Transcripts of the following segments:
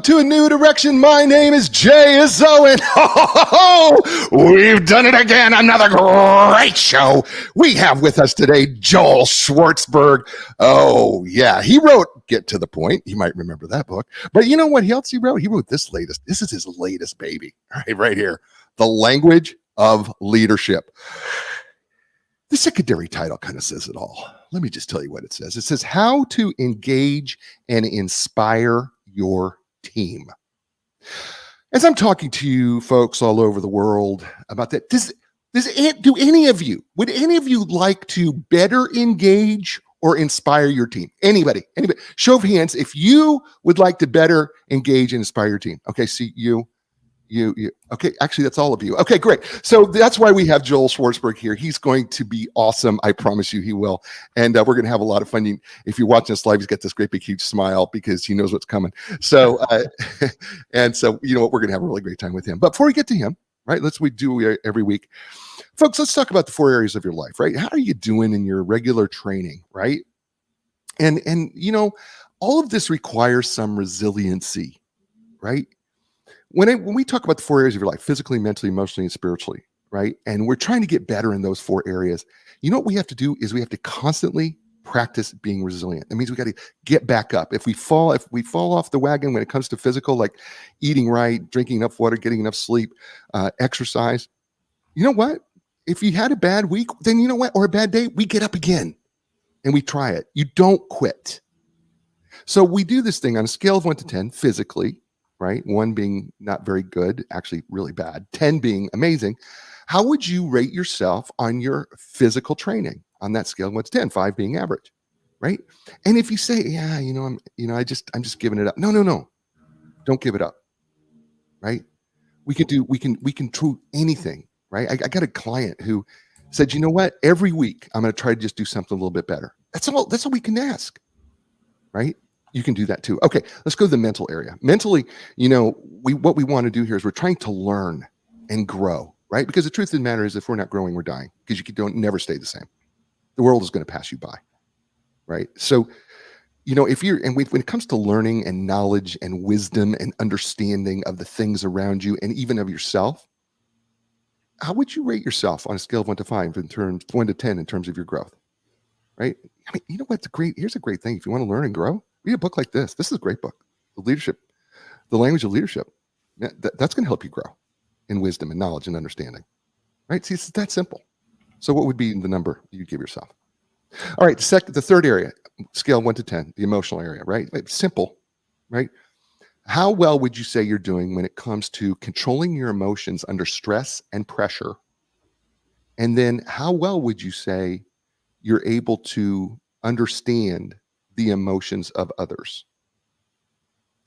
To a new direction. My name is Jay Izzo, and we've done it again. Another great show. We have with us today Joel Schwartzberg. Oh, yeah. He wrote Get to the Point. You might remember that book. But you know what else he wrote? He wrote this latest. This is his latest baby. Right here. The Language of Leadership. The secondary title kind of says it all. Let me just tell you what it says. It says how to engage and inspire your team. As I'm talking to you folks all over the world about that, would any of you like to better engage or inspire your team? Anybody? Show of hands if you would like to better engage and inspire your team. Okay, see you. Okay, actually, that's all of you. Okay, great. So that's why we have Joel Schwartzberg here. He's going to be awesome. I promise you he will. And we're going to have a lot of fun. If you're watching this live, he's got this great big huge smile because he knows what's coming. So, and so, you know what, we're going to have a really great time with him. But before we get to him, right, we do every week. Folks, let's talk about the 4 areas of your life, right? How are you doing in your regular training, right? And you know, all of this requires some resiliency, right? When we talk about the 4 areas of your life, physically, mentally, emotionally, and spiritually, right? And we're trying to get better in those 4 areas. You know what we have to do is we have to constantly practice being resilient. That means we got to get back up. If we fall off the wagon when it comes to physical, like eating right, drinking enough water, getting enough sleep, exercise, you know what? If you had a bad week, then you know what? Or a bad day, we get up again and we try it. You don't quit. So we do this thing on a scale of 1 to 10 physically, right? 1 being not very good, actually really bad, 10 being amazing. How would you rate yourself on your physical training on that scale of 1 to 10, 5 being average, right? And if you say, yeah, I'm just giving it up. No. Don't give it up, right? We can do anything, right? I got a client who said, you know what? Every week I'm going to try to just do something a little bit better. That's all we can ask, right? You can do that too. Okay, let's go to the mental area. Mentally, what we want to do here is we're trying to learn and grow, right? Because the truth of the matter is if we're not growing, we're dying because you don't never stay the same. The world is going to pass you by, right? So, when it comes to learning and knowledge and wisdom and understanding of the things around you and even of yourself, how would you rate yourself on a scale of 1 to 5 in terms 1 to 10 in terms of your growth, right? I mean, you know what's here's a great thing. If you want to learn and grow, read a book like this. This is a great book. The Language of Leadership. That's going to help you grow in wisdom and knowledge and understanding, right? See, it's that simple. So what would be the number you give yourself? All right, the third area, scale 1 to 10, the emotional area, right? It's simple, right? How well would you say you're doing when it comes to controlling your emotions under stress and pressure? And then how well would you say you're able to understand the emotions of others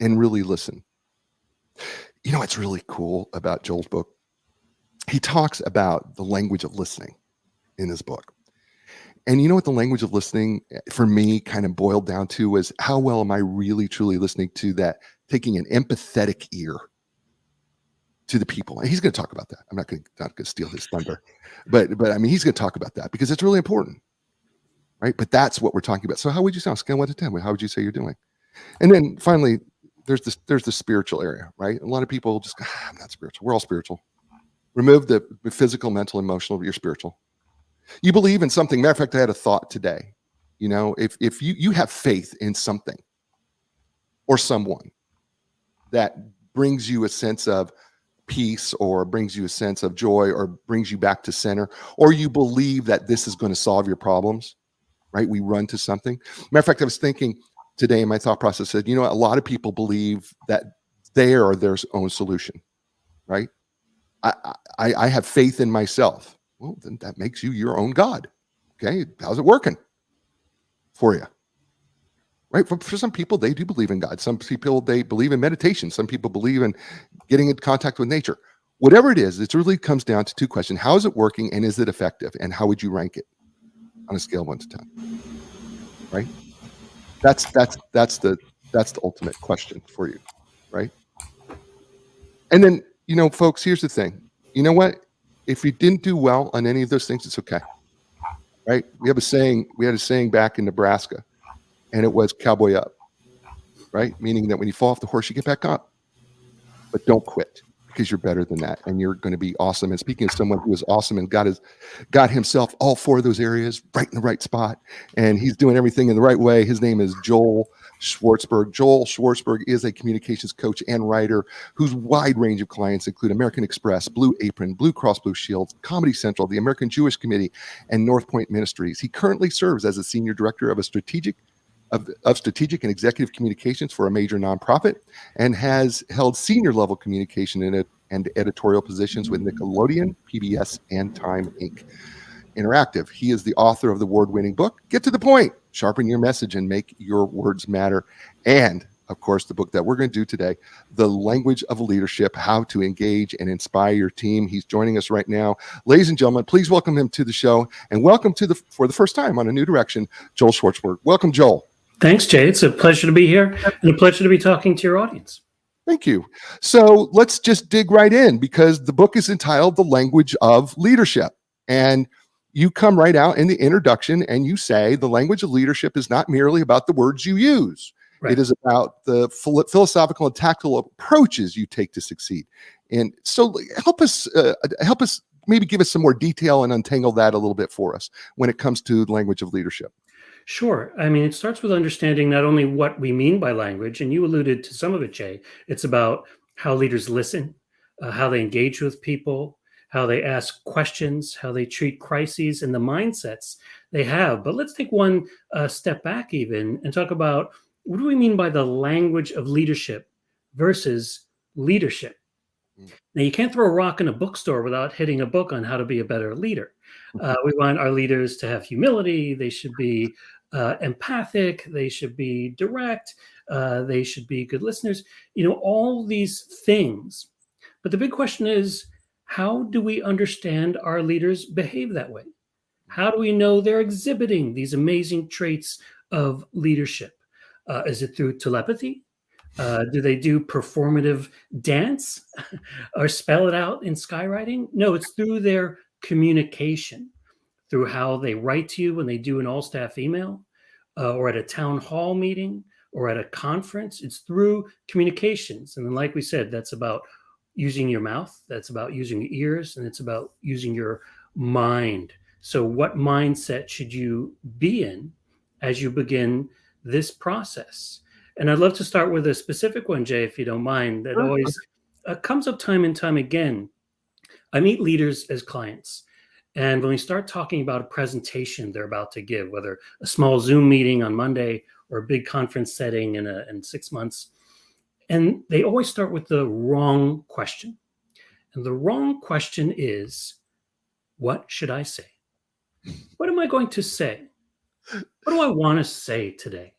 and really listen? You know what's really cool about Joel's book? He talks about the language of listening in his book. And you know what the language of listening for me kind of boiled down to was how well am I really truly listening to that, taking an empathetic ear to the people. And he's going to talk about that. I'm not going to steal his thunder, but I mean, he's going to talk about that because it's really important. Right. But that's what we're talking about. So how would you sound? Scale 1 to 10. How would you say you're doing? And then finally, there's the spiritual area, right? A lot of people just go, I'm not spiritual. We're all spiritual. Remove the physical, mental, emotional, you're spiritual. You believe in something. Matter of fact, I had a thought today. If you have faith in something or someone that brings you a sense of peace or brings you a sense of joy or brings you back to center, or you believe that this is going to solve your problems, right? We run to something. Matter of fact, I was thinking today in my thought process said, a lot of people believe that they are their own solution, right? I have faith in myself. Well, then that makes you your own God. Okay, how's it working for you? Right? For some people, they do believe in God. Some people, they believe in meditation. Some people believe in getting in contact with nature. Whatever it is, it really comes down to 2 questions. How is it working and is it effective? And how would you rank it on a scale of 1 to 10? Right? That's the ultimate question for you, right? And then, folks, here's the thing. You know what? If you didn't do well on any of those things, it's okay. Right? We had a saying back in Nebraska, and it was cowboy up. right? Meaning that when you fall off the horse, you get back up, but don't quit because you're better than that and you're going to be awesome. And speaking of someone who is awesome and got himself all four of those areas right in the right spot, and he's doing everything in the right way. His name is Joel Schwartzberg. Joel Schwartzberg is a communications coach and writer whose wide range of clients include American Express, Blue Apron, Blue Cross Blue Shield, Comedy Central, the American Jewish Committee, and North Point Ministries. He currently serves as a senior director of strategic and executive communications for a major nonprofit, and has held senior level communication and editorial positions with Nickelodeon, PBS, and Time Inc. Interactive. He is the author of the award-winning book, Get to the Point, Sharpen Your Message and Make Your Words Matter. And of course, the book that we're going to do today, The Language of Leadership, How to Engage and Inspire Your Team. He's joining us right now. Ladies and gentlemen, please welcome him to the show, and welcome for the first time on A New Direction, Joel Schwartzberg. Welcome, Joel. Thanks, Jay. It's a pleasure to be here and a pleasure to be talking to your audience. Thank you. So let's just dig right in, because the book is entitled The Language of Leadership. And you come right out in the introduction and you say the language of leadership is not merely about the words you use. Right. It is about the philosophical and tactical approaches you take to succeed. And so help us maybe give us some more detail and untangle that a little bit for us when it comes to the language of leadership. Sure. I mean, it starts with understanding not only what we mean by language, and you alluded to some of it, Jay. It's about how leaders listen, how they engage with people, how they ask questions, how they treat crises, and the mindsets they have. But let's take one step back even and talk about, what do we mean by the language of leadership versus leadership? Now, you can't throw a rock in a bookstore without hitting a book on how to be a better leader. We want our leaders to have humility. They should be empathic. They should be direct. They should be good listeners. All these things. But the big question is, how do we understand our leaders behave that way? How do we know they're exhibiting these amazing traits of leadership? Is it through telepathy? Do they do performative dance or spell it out in skywriting? No, it's through their communication, through how they write to you when they do an all-staff email, or at a town hall meeting, or at a conference. It's through communications. And then, like we said, that's about using your mouth, that's about using your ears, and it's about using your mind. So what mindset should you be in as you begin this process? And I'd love to start with a specific one, Jay, if you don't mind, that always comes up time and time again. I meet leaders as clients. And when we start talking about a presentation they're about to give, whether a small Zoom meeting on Monday or a big conference setting in 6 months, and they always start with the wrong question. And the wrong question is, what should I say? What am I going to say? What do I want to say today?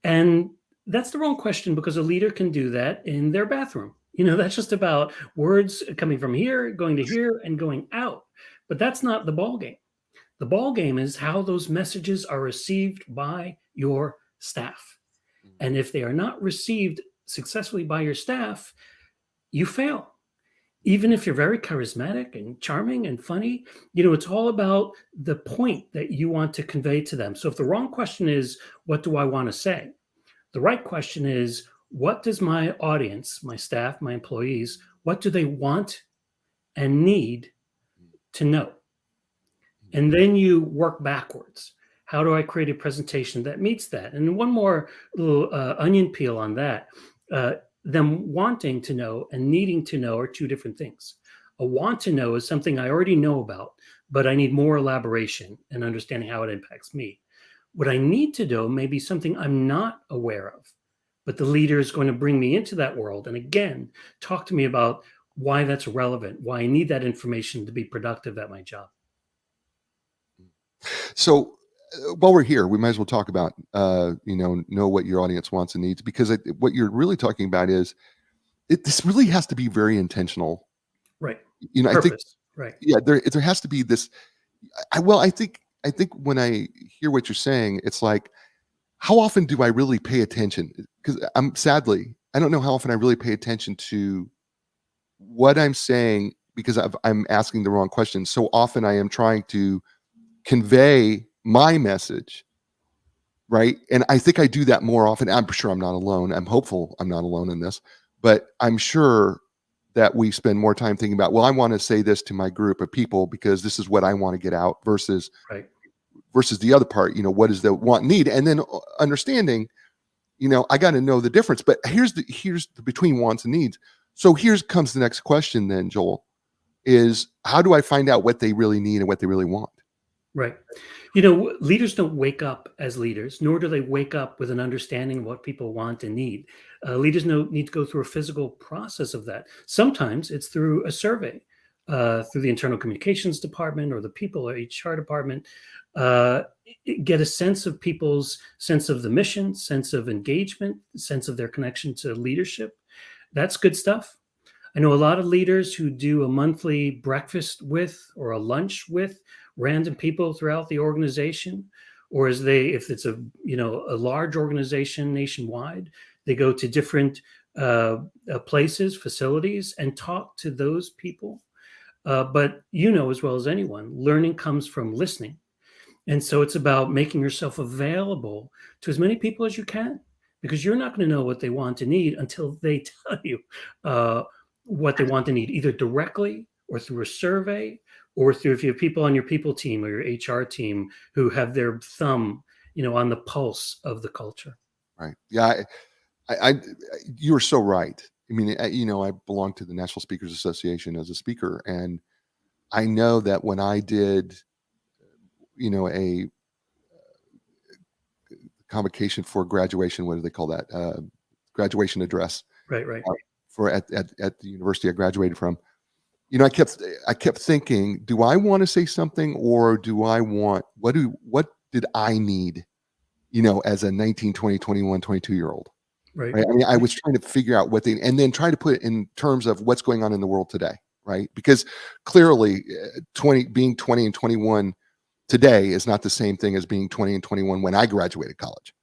And that's the wrong question, because a leader can do that in their bathroom. That's just about words coming from here, going to here, and going out. But that's not the ballgame. The ballgame is how those messages are received by your staff. And if they are not received successfully by your staff, you fail. Even if you're very charismatic and charming and funny, it's all about the point that you want to convey to them. So if the wrong question is, what do I want to say? The right question is, what does my audience, my staff, my employees, what do they want and need to know? And then you work backwards. How do I create a presentation that meets that? And one more little onion peel on that. Them wanting to know and needing to know are two different things. A want to know is something I already know about, but I need more elaboration and understanding how it impacts me. What I need to know may be something I'm not aware of, but the leader is going to bring me into that world. And again, talk to me about why that's relevant, why I need that information to be productive at my job. So while we're here, we might as well talk about, know what your audience wants and needs, because what you're really talking about is this really has to be very intentional. Right. Purpose. I think, right. Yeah, there has to be this. I think when I hear what you're saying, it's like, how often do I really pay attention? Because I don't know how often I really pay attention to what I'm saying, because I'm asking the wrong question. So often I am trying to convey my message right? And I think I do that more often. I'm sure I'm not alone. I'm hopeful I'm not alone in this, but I'm sure that we spend more time thinking about, well, I want to say this to my group of people because this is what I want to get out Right. versus the other part, what is the want need? And then understanding, I got to know the difference. But here's the between wants and needs. So here's comes the next question then, Joel, is how do I find out what they really need and what they really want? Right. Leaders don't wake up as leaders, nor do they wake up with an understanding of what people want and need. Leaders need to go through a physical process of that. Sometimes it's through a survey, through the internal communications department or the people or HR department. Uh, get a sense of people's sense of the mission, sense of engagement, sense of their connection to leadership. That's good stuff. I know a lot of leaders who do a monthly breakfast with or a lunch with random people throughout the organization, or if it's a large organization nationwide, they go to different places, facilities, and talk to those people. But as well as anyone, learning comes from listening. And so it's about making yourself available to as many people as you can, because you're not going to know what they want to need until they tell you uh, what they want to need, either directly or through a survey, or through if you have people on your people team or your HR team who have their thumb, on the pulse of the culture. Right. Yeah. You are so right. I mean, I belong to the National Speakers Association as a speaker, and I know that when I did, a convocation for graduation, what do they call that? Graduation address Right, right, for at the university I graduated from. I kept thinking, do I want to say something, or do I want what did I need? As a 19, 20, 21, 22-year-old. right, Right. I mean, I was trying to figure out and then try to put it in terms of what's going on in the world today. Right. Because clearly being 20 and 21 today is not the same thing as being 20 and 21 when I graduated college.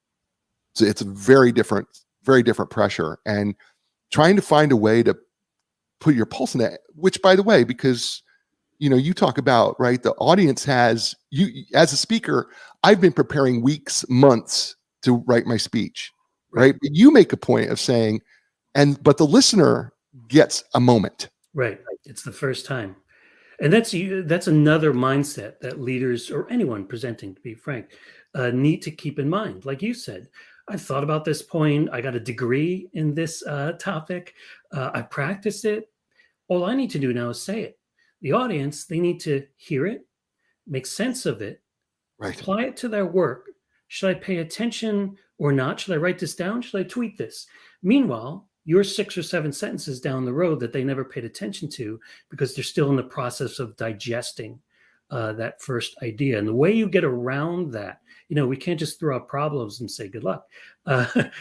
So it's a very different pressure, and trying to find a way to put your pulse in that, which, by the way, because you talk about, right, the audience has you as a speaker. I've been preparing weeks, months to write my speech, right? But you make a point of saying, but the listener gets a moment. right. It's the first time. And that's another mindset that leaders or anyone presenting, to be frank, need to keep in mind. Like you said, I've thought about this point. I got a degree in this topic. I practiced it. All I need to do now is say it. The audience, they need to hear it, make sense of it, Right. apply it to their work. Should I pay attention or not? Should I write this down? Should I tweet this? Meanwhile, you're 6 or 7 sentences down the road that they never paid attention to because they're still in the process of digesting that first idea. And the way you get around that, we can't just throw out problems and say good luck.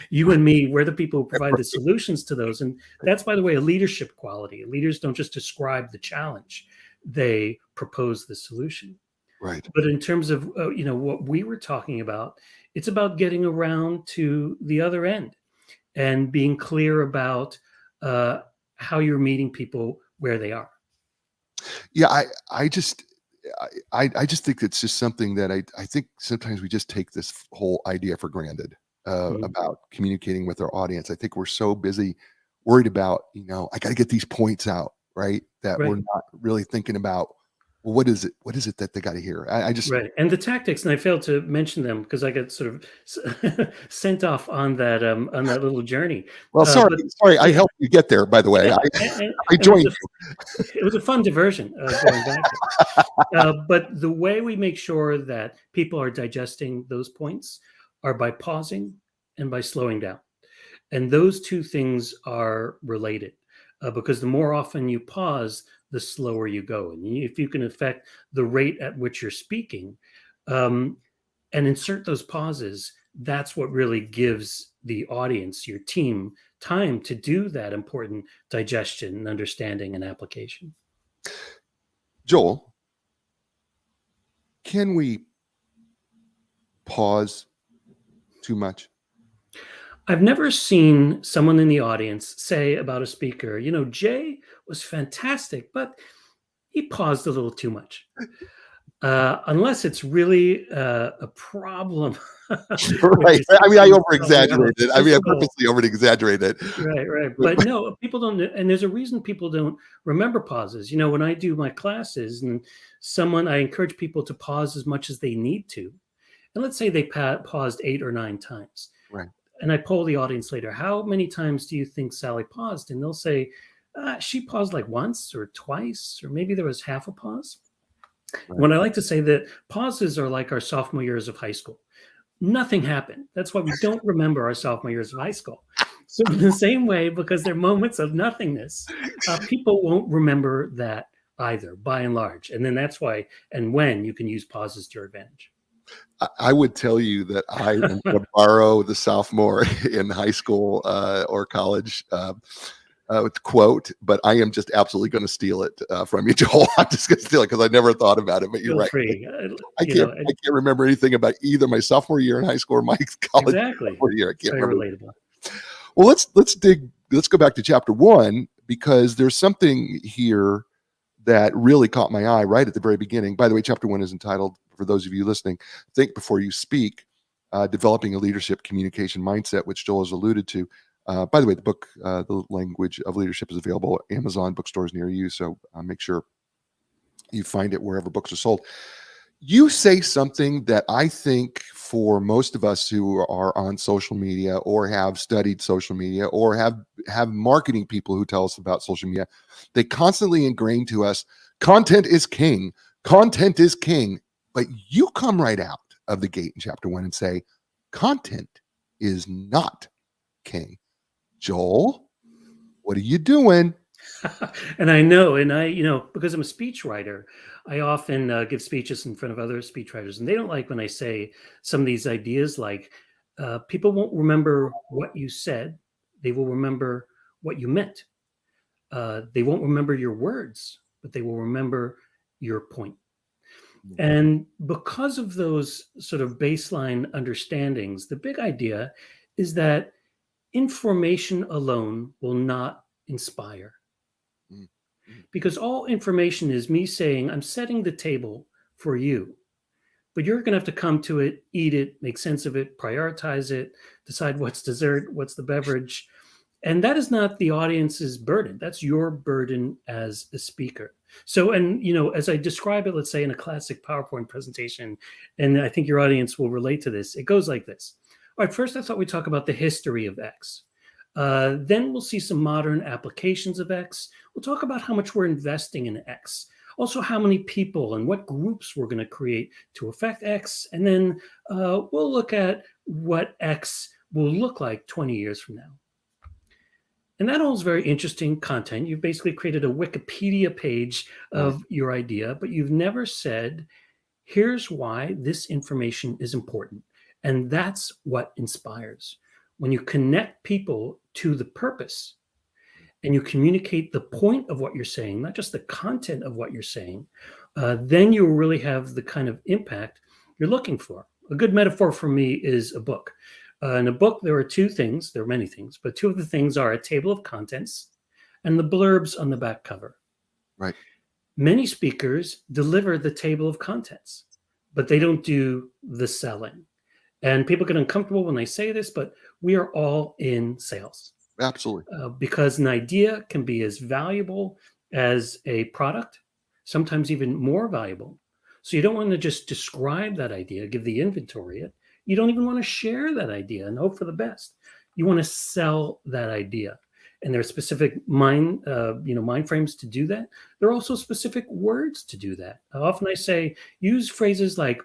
You and me, we're the people who provide the solutions to those. And that's, by the way, a leadership quality. Leaders don't just describe the challenge, they propose the solution. Right. But in terms of what we were talking about, it's about getting around to the other end and being clear about how you're meeting people where they are. Yeah. I just think it's just something that I think sometimes we just take this whole idea for granted about communicating with our audience. I think we're so busy worried about, I got to get these points out, right? That we're not really thinking about, well, what is it that they got to hear? I just Right. And the tactics, and I failed to mention them because I got sort of sent off on that little journey. Well, sorry, I helped you get there. By the way, Yeah, I joined you. It was a fun diversion going back. But the way we make sure that people are digesting those points are by pausing and by slowing down. And those two things are related because the more often you pause, the slower you go. And if you can affect the rate at which you're speaking and insert those pauses, that's what really gives the audience, your team, time to do that important digestion and understanding and application. Joel, can we pause too much? I've never seen someone in the audience say about a speaker, Jay was fantastic, but he paused a little too much. Unless it's really a problem with Right. your I mean, I system, probably not. over-exaggerated. I mean, I Physical, purposely over-exaggerated. right, right. But no, people don't, and there's a reason people don't remember pauses. When I do my classes and I encourage people to pause as much as they need to. And let's say they paused 8 or 9 times. Right. And I poll the audience later, how many times do you think Sally paused? And they'll say, she paused like once or twice, or maybe there was half a pause. Right. When I like to say that pauses are like our sophomore years of high school. Nothing happened. That's why we don't remember our sophomore years of high school. So in the same way, because they're moments of nothingness, people won't remember that either, by and large. And then that's why, and when you can use pauses to your advantage. I would tell you that I am going to borrow the sophomore in high school or college quote, but I am just absolutely going to steal it from you, Joel. I'm just going to steal it because I never thought about it. But you're Feel right. free. I can't remember anything about either my sophomore year in high school or my college Exactly. year. I can't Very remember. relatable. Well, let's go back to chapter 1, because there's something here that really caught my eye right at the very beginning. By the way, chapter 1 is entitled, for those of you listening, Think Before You Speak, Developing a Leadership Communication Mindset, which Joel has alluded to. By the way, the book, The Language of Leadership, is available at Amazon bookstores near you, so make sure you find it wherever books are sold. You say something that I think for most of us who are on social media or have studied social media or have marketing people who tell us about social media, they constantly ingrain to us, content is king, content is king. But you come right out of the gate in chapter 1 and say, content is not king. Joel, what are you doing? And I know, because I'm a speechwriter, I often give speeches in front of other speechwriters, and they don't like when I say some of these ideas like people won't remember what you said, they will remember what you meant. They won't remember your words, but they will remember your point. And because of those sort of baseline understandings, the big idea is that information alone will not inspire. Because all information is me saying, I'm setting the table for you, but you're going to have to come to it, eat it, make sense of it, prioritize it, decide what's dessert, what's the beverage. And that is not the audience's burden. That's your burden as a speaker. So, and, as I describe it, let's say in a classic PowerPoint presentation, and I think your audience will relate to this, it goes like this. All right, first I thought we'd talk about the history of X. Then we'll see some modern applications of X. We'll talk about how much we're investing in X. Also, how many people and what groups we're going to create to affect X. And then we'll look at what X will look like 20 years from now. And that all is very interesting content. You've basically created a Wikipedia page of your idea, but you've never said, here's why this information is important. And that's what inspires. When you connect people to the purpose and you communicate the point of what you're saying, not just the content of what you're saying, then you really have the kind of impact you're looking for. A good metaphor for me is a book. In a book, there are two things. There are many things, but two of the things are a table of contents and the blurbs on the back cover. Right. Many speakers deliver the table of contents, but they don't do the selling. And people get uncomfortable when they say this, but we are all in sales. Absolutely. Because an idea can be as valuable as a product, sometimes even more valuable. So you don't want to just describe that idea, give the inventory it. You don't even want to share that idea and hope for the best. You want to sell that idea. And there are specific mind frames to do that. There are also specific words to do that. Often I say, use phrases like,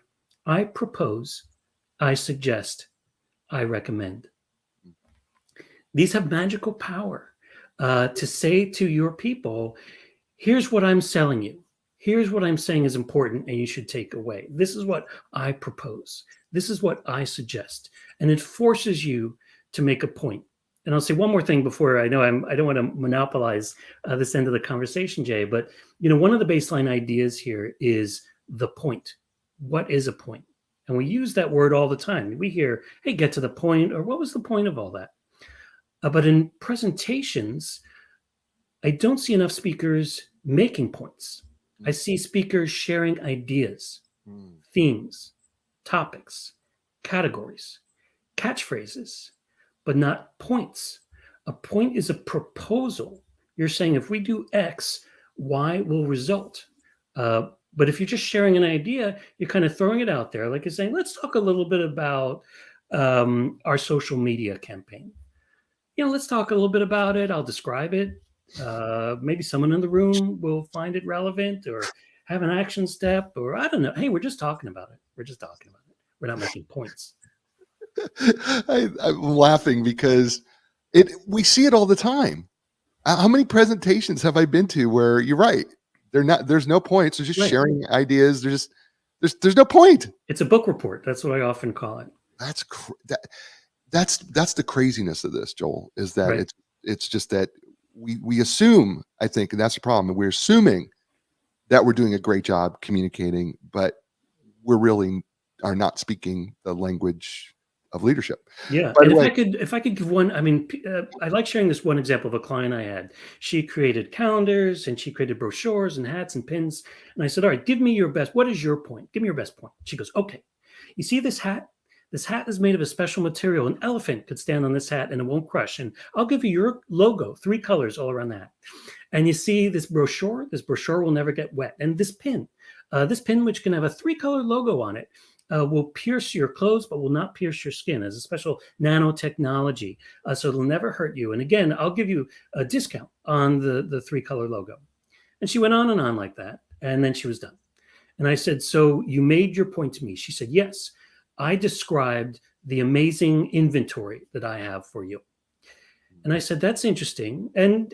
I propose, I suggest, I recommend. These have magical power to say to your people, here's what I'm selling you. Here's what I'm saying is important and you should take away. This is what I propose. This is what I suggest. And it forces you to make a point. And I'll say one more thing before I don't want to monopolize this end of the conversation, Jay, but one of the baseline ideas here is the point. What is a point? And we use that word all the time. We hear, hey, get to the point, or what was the point of all that? But in presentations, I don't see enough speakers making points. I see speakers sharing ideas, Mm. themes, topics, categories, catchphrases, but not points. A point is a proposal. You're saying if we do X, Y will result. But if you're just sharing an idea, you're kind of throwing it out there, like you're saying, let's talk a little bit about our social media campaign. Let's talk a little bit about it. I'll describe it. Maybe someone in the room will find it relevant or have an action step, or I don't know. Hey, we're just talking about it. We're just talking about it. We're not making points. I'm laughing because we see it all the time. How many presentations have I been to where you're right? There's no points. They're just Right. sharing ideas. There's no point. It's a book report. That's what I often call it. That's the craziness of this, Joel, is that Right. it's just that we assume, I think, and that's the problem. We're assuming that we're doing a great job communicating, but we're really are not speaking the language of leadership. Yeah, By and the way, if I could give one, I mean, I like sharing this one example of a client I had. She created calendars and she created brochures and hats and pins. And I said, "All right, give me your best. What is your point? Give me your best point." She goes, "Okay, you see this hat? This hat is made of a special material. An elephant could stand on this hat and it won't crush. And I'll give you your logo, 3 colors all around that. And you see this brochure? This brochure will never get wet. And this pin, which can have a 3 color logo on it, will pierce your clothes, but will not pierce your skin as a special nanotechnology. So it'll never hurt you. And again, I'll give you a discount on the 3 color logo." And she went on like that. And then she was done. And I said, "So you made your point to me?" She said, "Yes. I described the amazing inventory that I have for you." And I said, "That's interesting and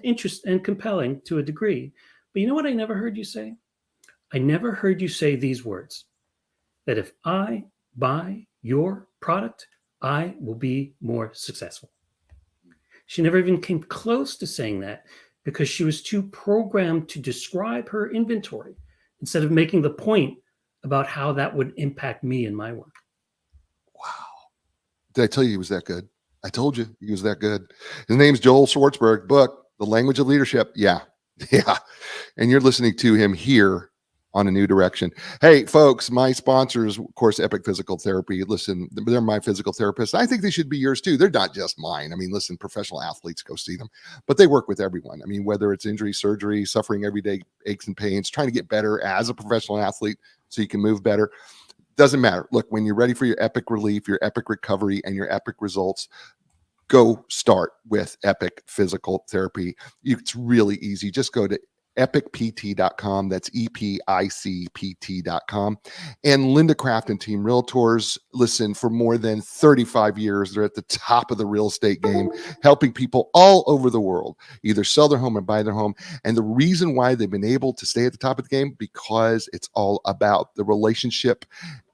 interest and compelling to a degree. But you know what I never heard you say? I never heard you say these words, that if I buy your product, I will be more successful." She never even came close to saying that because she was too programmed to describe her inventory instead of making the point about how that would impact me in my work. wow. Did I tell you he was that good? I told you he was that good. His name's Joel Schwartzberg. Book, The Language of Leadership. Yeah. Yeah. And you're listening to him here on A New Direction. Hey, folks, my sponsors, of course, Epic Physical Therapy. Listen, they're my physical therapists. I think they should be yours too. They're not just mine. I mean, listen, professional athletes, go see them, but they work with everyone. I mean, whether it's injury, surgery, suffering everyday aches and pains, trying to get better as a professional athlete so you can move better. Doesn't matter. Look, when you're ready for your epic relief, your epic recovery, and your epic results, go start with Epic Physical Therapy. It's really easy. Just go to epicpt.com. That's EPICPT.com. And Linda Craft and Team Realtors, listen, for more than 35 years, they're at the top of the real estate game, helping people all over the world either sell their home or buy their home. And the reason why they've been able to stay at the top of the game, because it's all about the relationship.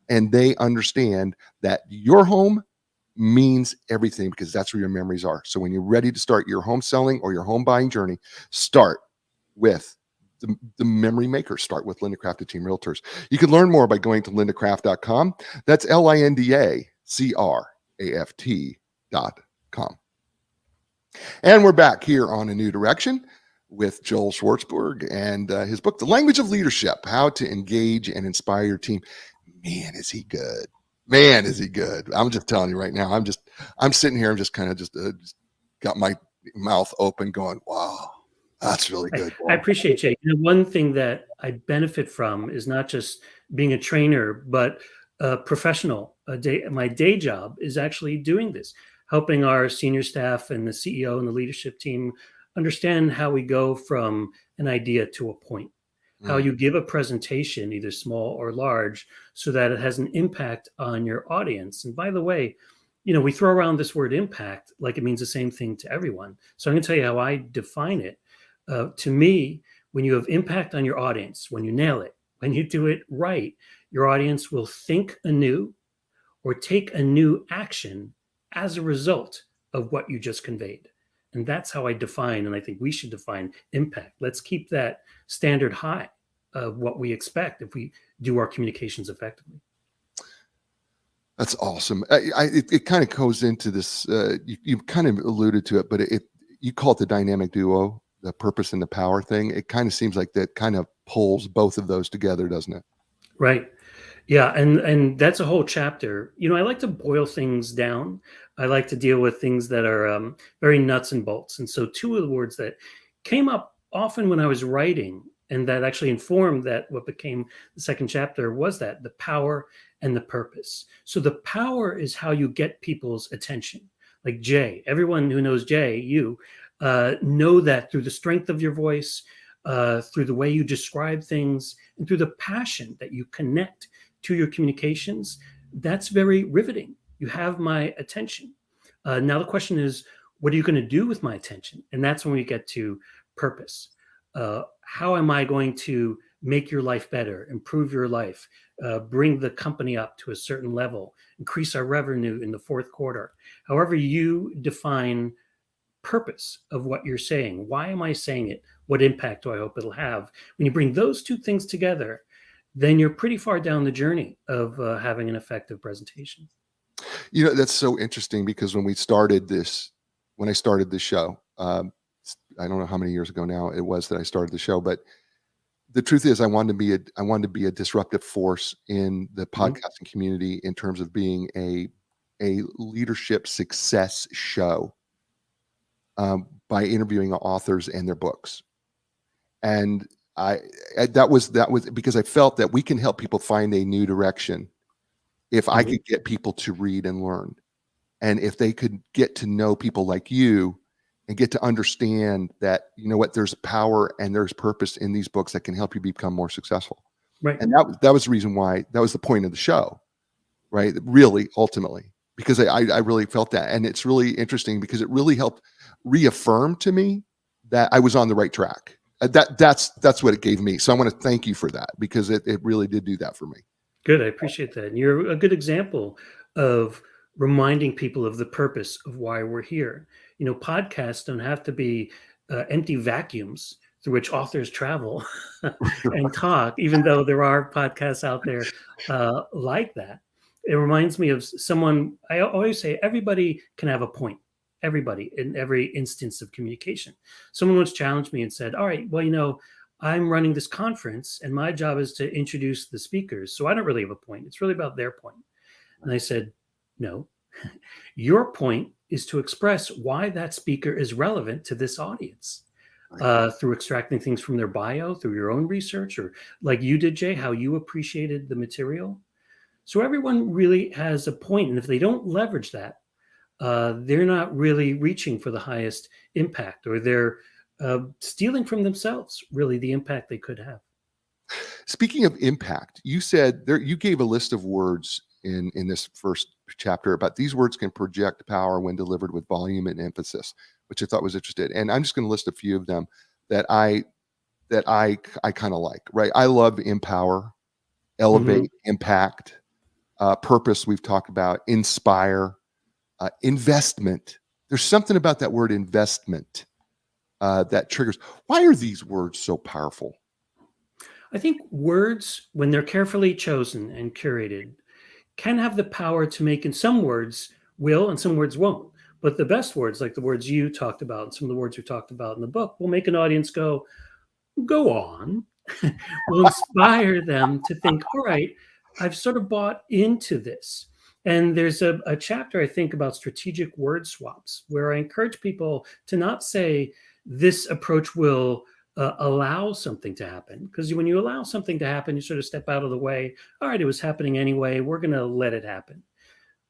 And they understand that your home means everything because that's where your memories are. So when you're ready to start your home selling or your home buying journey, start with the memory maker. Start with Linda Craft and Team Realtors. You can learn more by going to lindacraft.com. That's LINDACRAFT.com. And we're back here on A New Direction with Joel Schwartzberg and his book, The Language of Leadership, How to Engage and Inspire Your Team. Man, is he good. Man, is he good. I'm just telling you right now, I'm sitting here, I'm just kind of just got my mouth open going, wow, that's really good. I appreciate Jay. One thing that I benefit from is not just being a trainer, but a professional. My day job is actually doing this, helping our senior staff and the CEO and the leadership team understand how we go from an idea to a point. How you give a presentation, either small or large, so that it has an impact on your audience. And by the way, we throw around this word impact like it means the same thing to everyone. So I'm going to tell you how I define it. To me, when you have impact on your audience, when you nail it, when you do it right, your audience will think anew or take a new action as a result of what you just conveyed. And that's how I define, and I think we should define impact. Let's keep that standard high of what we expect if we do our communications effectively. That's awesome. It kind of goes into this, you kind of alluded to it, but you call it the dynamic duo, the purpose and the power thing. It kind of seems like that kind of pulls both of those together, doesn't it? Right. Yeah, and that's a whole chapter. I like to boil things down. I like to deal with things that are very nuts and bolts. And so, two of the words that came up often when I was writing, and that actually informed that what became the second chapter was that the power and the purpose. So, the power is how you get people's attention. Like Jay, everyone who knows Jay, you know that through the strength of your voice, through the way you describe things, and through the passion that you connect to your communications, that's very riveting. You have my attention. Now the question is, what are you going to do with my attention? And that's when we get to purpose. How am I going to make your life better, improve your life, bring the company up to a certain level, increase our revenue in the fourth quarter? However you define purpose of what you're saying. Why am I saying it? What impact do I hope it'll have? When you bring those two things together, then you're pretty far down the journey of having an effective presentation. That's so interesting because when I started this show, I don't know how many years ago now it was that I started the show, but the truth is I wanted to be a disruptive force in the podcasting community in terms of being a leadership success show, by interviewing authors and their books. And that was because I felt that we can help people find a new direction if I could get people to read and learn, and if they could get to know people like you and get to understand that, there's power and there's purpose in these books that can help you become more successful. Right. And that was the reason why, that was the point of the show, right? Really, ultimately, because I really felt that. And it's really interesting because it really helped reaffirm to me that I was on the right track. That's what it gave me. So I want to thank you for that, because it really did do that for me. Good. I appreciate that. And you're a good example of reminding people of the purpose of why we're here. Podcasts don't have to be empty vacuums through which authors travel and talk, even though there are podcasts out there like that. It reminds me of someone, I always say, everybody can have a point. Everybody in every instance of communication. Someone once challenged me and said, all right, well, I'm running this conference and my job is to introduce the speakers. So I don't really have a point. It's really about their point. And I said, no, your point is to express why that speaker is relevant to this audience, through extracting things from their bio, through your own research, or like you did, Jay, how you appreciated the material. So everyone really has a point. And if they don't leverage that, they're not really reaching for the highest impact, or they're stealing from themselves, really, the impact they could have. Speaking of impact, you said you gave a list of words in this first chapter about these words can project power when delivered with volume and emphasis, which I thought was interesting. And I'm just going to list a few of them that I kind of like, right? I love empower, elevate, impact, purpose. We've talked about inspire, investment. There's something about that word investment that triggers. Why are these words so powerful? I think words, when they're carefully chosen and curated, can have the power to make, in some words will and some words won't. But the best words, like the words you talked about and some of the words we talked about in the book, will make an audience go on, will inspire them to think, all right, I've sort of bought into this. And there's a chapter, I think, about strategic word swaps, where I encourage people to not say this approach will allow something to happen. Because when you allow something to happen, you sort of step out of the way. All right, it was happening anyway. We're going to let it happen.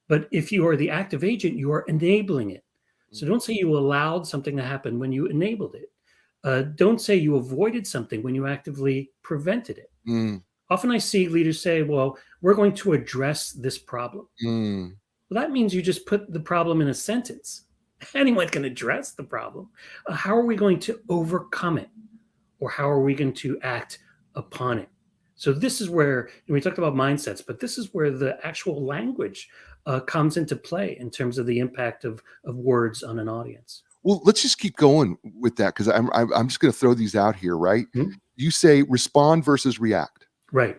But if you are the active agent, you are enabling it. So don't say you allowed something to happen when you enabled it. Don't say you avoided something when you actively prevented it. Often I see leaders say, well, we're going to address this problem. Well, that means you just put the problem in a sentence. Anyone can address the problem. How are we going to overcome it? Or how are we going to act upon it? So this is where, we talked about mindsets, but this is where the actual language comes into play in terms of the impact of words on an audience. Well, let's just keep going with that, because I'm just going to throw these out here, right? You say respond versus react. Right.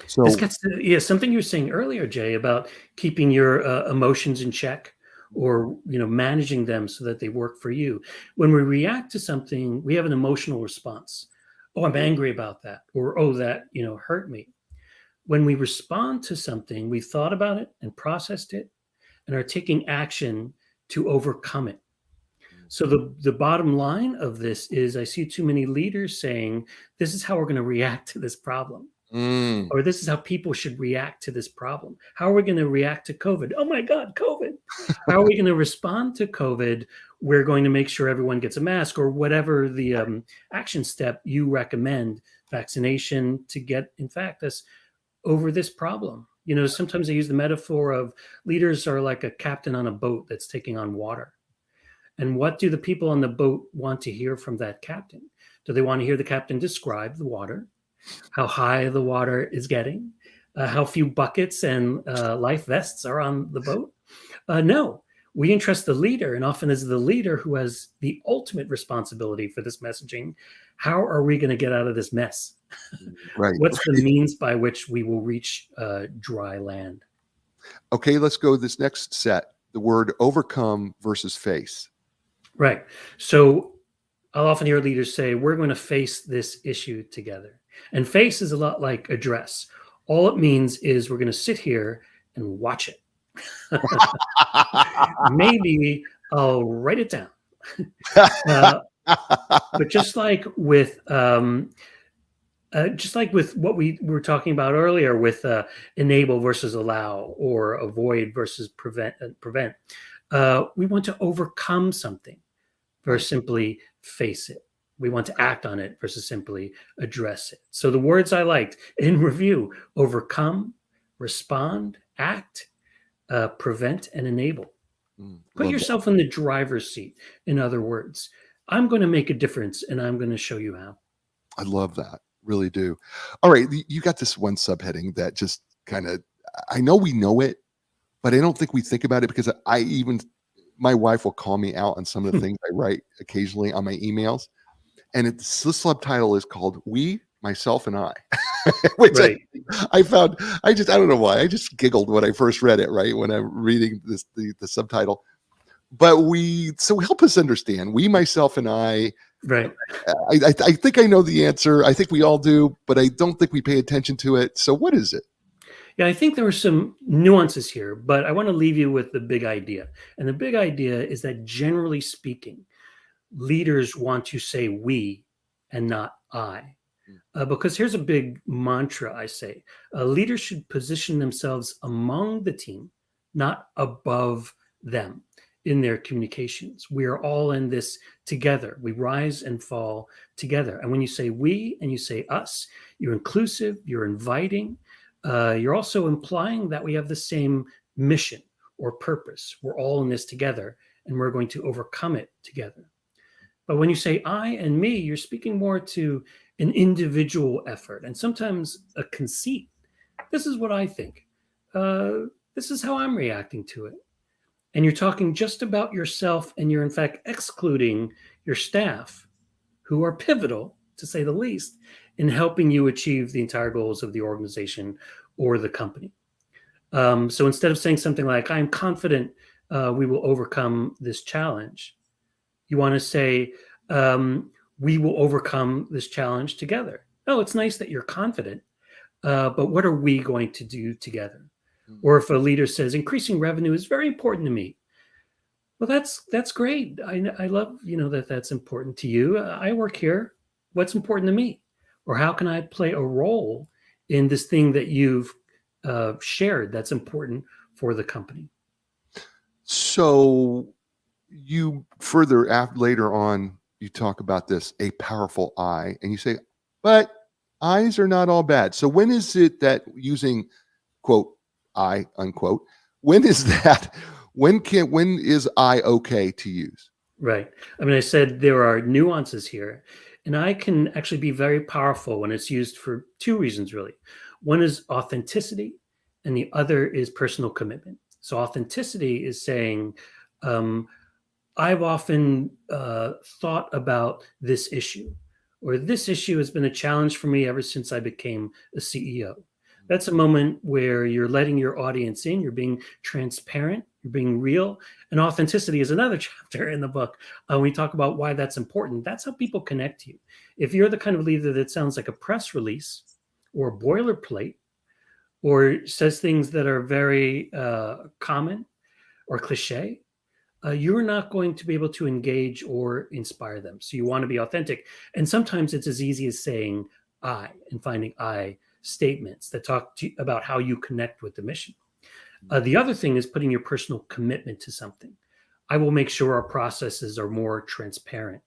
So this gets to something you were saying earlier, Jay, about keeping your emotions in check, or managing them so that they work for you. When we react to something, we have an emotional response. oh, I'm angry about that, or oh, that, hurt me. When we respond to something, we thought about it and processed it and are taking action to overcome it. So the bottom line of this is I see too many leaders saying, this is how we're going to react to this problem. Mm. Or this is how people should react to this problem. How are we going to react to COVID? Oh my God, COVID. How are we going to respond to COVID? We're going to make sure everyone gets a mask or whatever the action step you recommend, vaccination to get, in fact, us over this problem. Sometimes I use the metaphor of leaders are like a captain on a boat that's taking on water. And what do the people on the boat want to hear from that captain? Do they want to hear the captain describe the water, how high the water is getting, how few buckets and life vests are on the boat? No, we entrust the leader, and often as the leader who has the ultimate responsibility for this messaging, how are we going to get out of this mess? Right. What's the means by which we will reach dry land? Okay, let's go this next set. The word overcome versus face. Right. So I'll often hear leaders say, we're going to face this issue together. And face is a lot like address. All it means is we're going to sit here and watch it. Maybe I'll write it down. But just like with what we were talking about earlier with enable versus allow or avoid versus prevent, we want to overcome something versus simply face it. We want to act on it versus simply address it. So the words I liked in review: overcome, respond, act, prevent, and enable. Put yourself in the driver's seat. In other words, I'm going to make a difference and I'm going to show you how. I love that. Really do. All right. You got this one subheading that just kind of, I know we know it, but I don't think we think about it because my wife will call me out on some of the things I write occasionally on my emails. And the subtitle is called We, Myself, and I, which Right. I found, I don't know why. I just giggled when I first read it, right? When I'm reading the subtitle. But so help us understand. We, myself, and I. Right. I think I know the answer. I think we all do, but I don't think we pay attention to it. So what is it? Yeah, I think there were some nuances here, but I want to leave you with the big idea. And the big idea is that generally speaking, leaders want to say we and not I. Because here's a big mantra I say. Leaders should position themselves among the team, not above them in their communications. We are all in this together. We rise and fall together. And when you say we and you say us, you're inclusive, you're inviting, you're also implying that we have the same mission or purpose. We're all in this together and we're going to overcome it together. But when you say I and me, you're speaking more to an individual effort and sometimes a conceit. This is what I think. This is how I'm reacting to it. And you're talking just about yourself, and you're in fact excluding your staff, who are pivotal, to say the least, in helping you achieve the entire goals of the organization or the company. So instead of saying something like, I'm confident we will overcome this challenge, you want to say, we will overcome this challenge together. Oh, it's nice that you're confident, but what are we going to do together? Or if a leader says increasing revenue is very important to me, well, that's great. I love that's important to you. I work here. What's important to me? Or how can I play a role in this thing that you've shared that's important for the company? So you later on, you talk about this, a powerful I, and you say, but eyes are not all bad. So when is it that using quote I unquote, when is that? When is I okay to use? Right. I mean, I said there are nuances here, and I can actually be very powerful when it's used for two reasons, really. One is authenticity, and the other is personal commitment. So authenticity is saying, I've often thought about this issue, or this issue has been a challenge for me ever since I became a CEO. That's a moment where you're letting your audience in, you're being transparent, You're being real. And authenticity is another chapter in the book. We talk about why that's important. That's how people connect to you. If you're the kind of leader that sounds like a press release or a boilerplate, or says things that are very common or cliche, you're not going to be able to engage or inspire them. So you want to be authentic. And sometimes it's as easy as saying I and finding I statements that talk about how you connect with the mission. The other thing is putting your personal commitment to something. I will make sure our processes are more transparent.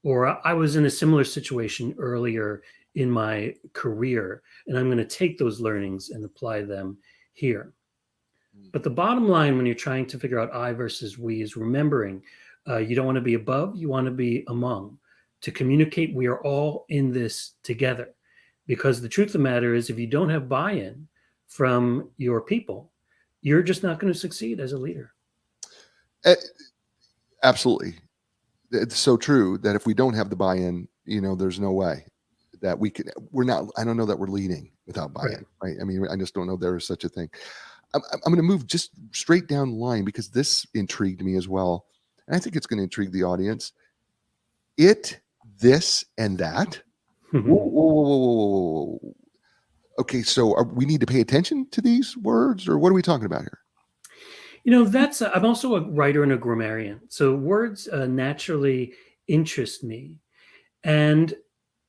Or I was in a similar situation earlier in my career, and I'm going to take those learnings and apply them here. But the bottom line when you're trying to figure out I versus we is remembering you don't want to be above, you want to be among. To communicate, we are all in this together. Because the truth of the matter is, if you don't have buy-in from your people, you're just not going to succeed as a leader. Absolutely. It's so true that if we don't have the buy-in, there's no way that I don't know that we're leading without buy-in, right? I mean, I just don't know there is such a thing. I'm going to move just straight down the line because this intrigued me as well. And I think it's going to intrigue the audience. It, this, and that. Whoa. Okay, so we need to pay attention to these words, or what are we talking about here? I'm also a writer and a grammarian. So words naturally interest me. And